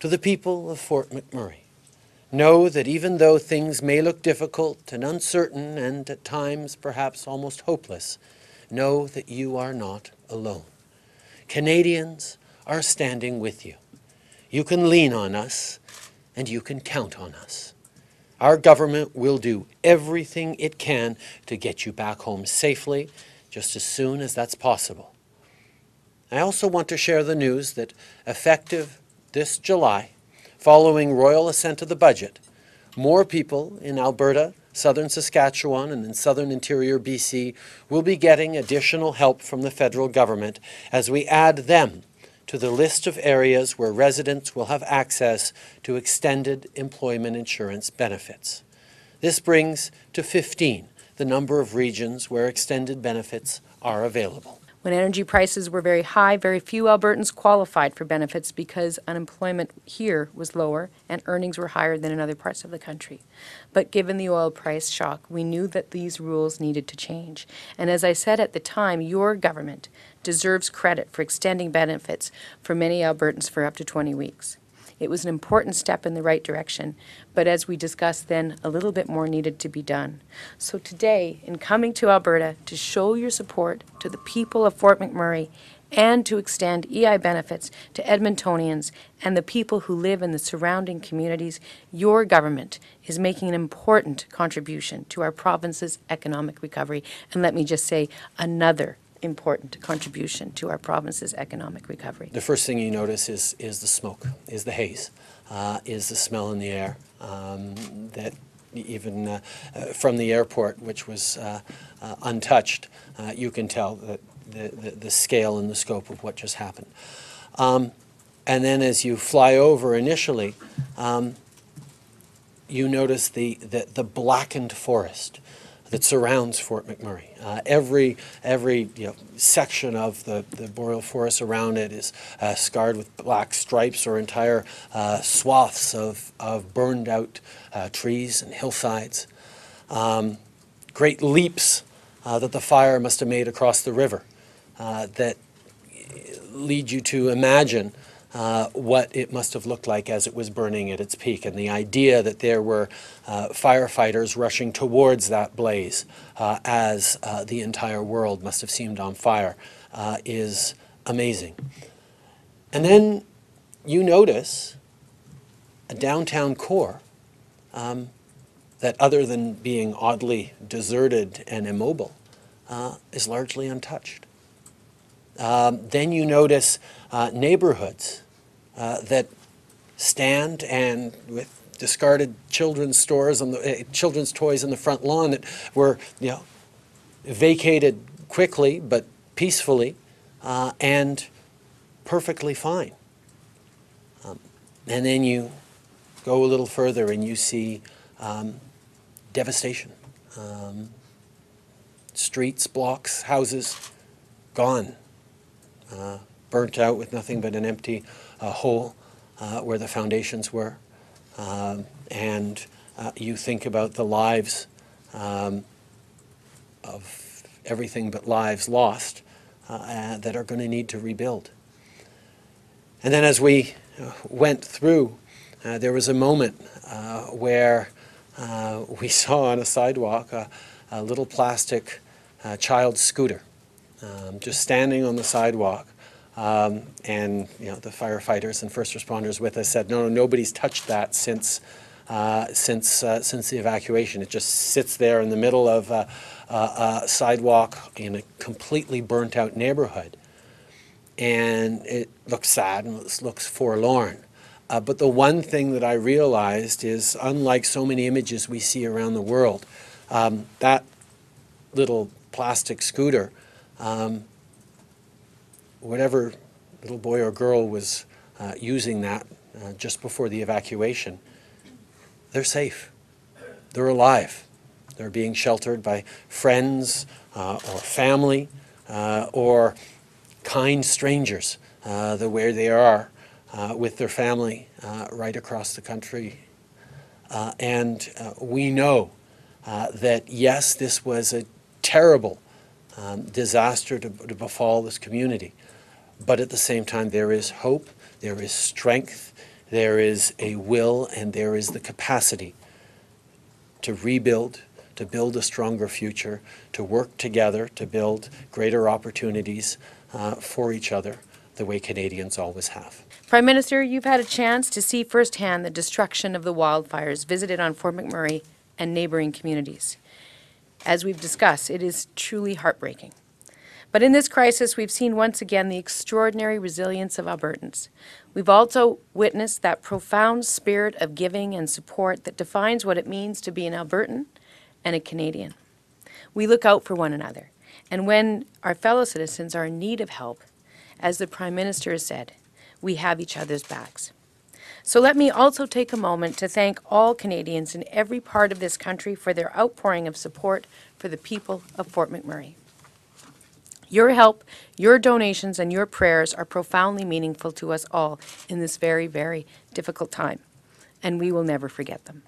To the people of Fort McMurray, know that even though things may look difficult and uncertain and at times perhaps almost hopeless, know that you are not alone. Canadians are standing with you. You can lean on us and you can count on us. Our government will do everything it can to get you back home safely just as soon as that's possible. I also want to share the news that effective this July, following royal assent to the budget, more people in Alberta, southern Saskatchewan, and in southern interior BC will be getting additional help from the federal government as we add them to the list of areas where residents will have access to extended employment insurance benefits. This brings to 15 the number of regions where extended benefits are available. When energy prices were very high, very few Albertans qualified for benefits because unemployment here was lower and earnings were higher than in other parts of the country. But given the oil price shock, we knew that these rules needed to change. And as I said at the time, your government deserves credit for extending benefits for many Albertans for up to 20 weeks. It was an important step in the right direction, but as we discussed then, a little bit more needed to be done. So today, in coming to Alberta to show your support to the people of Fort McMurray and to extend EI benefits to Edmontonians and the people who live in the surrounding communities, your government is making an important contribution to our province's economic recovery. And let me just say, another important contribution to our province's economic recovery. The first thing you notice is the smoke, is the haze, is the smell in the air that even from the airport, which was untouched, you can tell that the scale and the scope of what just happened. And then as you fly over initially, you notice the blackened forest that surrounds Fort McMurray. Every section of the boreal forest around it is scarred with black stripes or entire swaths of burned out trees and hillsides. Great leaps that the fire must have made across the river that lead you to imagine what it must have looked like as it was burning at its peak. And the idea that there were firefighters rushing towards that blaze as the entire world must have seemed on fire is amazing. And then you notice a downtown core that, other than being oddly deserted and immobile, is largely untouched. Then you notice neighborhoods that stand and with discarded children's stores on the children's toys on the front lawn that were vacated quickly but peacefully and perfectly fine. And then you go a little further and you see devastation. Streets, blocks, houses gone. Burnt out with nothing but an empty hole where the foundations were. And you think about the lives of everything but lives lost that are going to need to rebuild. And then as we went through, there was a moment where we saw on a sidewalk a little plastic child scooter just standing on the sidewalk. And the firefighters and first responders with us said, no, nobody's touched that since the evacuation. It just sits there in the middle of a sidewalk in a completely burnt out neighborhood. And it looks sad and it looks forlorn. But the one thing that I realized is, unlike so many images we see around the world, that little plastic scooter, whatever little boy or girl was using that just before the evacuation, they're safe. They're alive. They're being sheltered by friends or family or kind strangers where they are with their family right across the country. And we know that, yes, this was a terrible disaster to befall this community. But at the same time, there is hope, there is strength, there is a will and there is the capacity to rebuild, to build a stronger future, to work together to build greater opportunities for each other, the way Canadians always have. Prime Minister, you've had a chance to see firsthand the destruction of the wildfires visited on Fort McMurray and neighboring communities. As we've discussed, it is truly heartbreaking. But in this crisis, we've seen once again the extraordinary resilience of Albertans. We've also witnessed that profound spirit of giving and support that defines what it means to be an Albertan and a Canadian. We look out for one another, and when our fellow citizens are in need of help, as the Prime Minister has said, we have each other's backs. So let me also take a moment to thank all Canadians in every part of this country for their outpouring of support for the people of Fort McMurray. Your help, your donations, and your prayers are profoundly meaningful to us all in this very, very difficult time, and we will never forget them.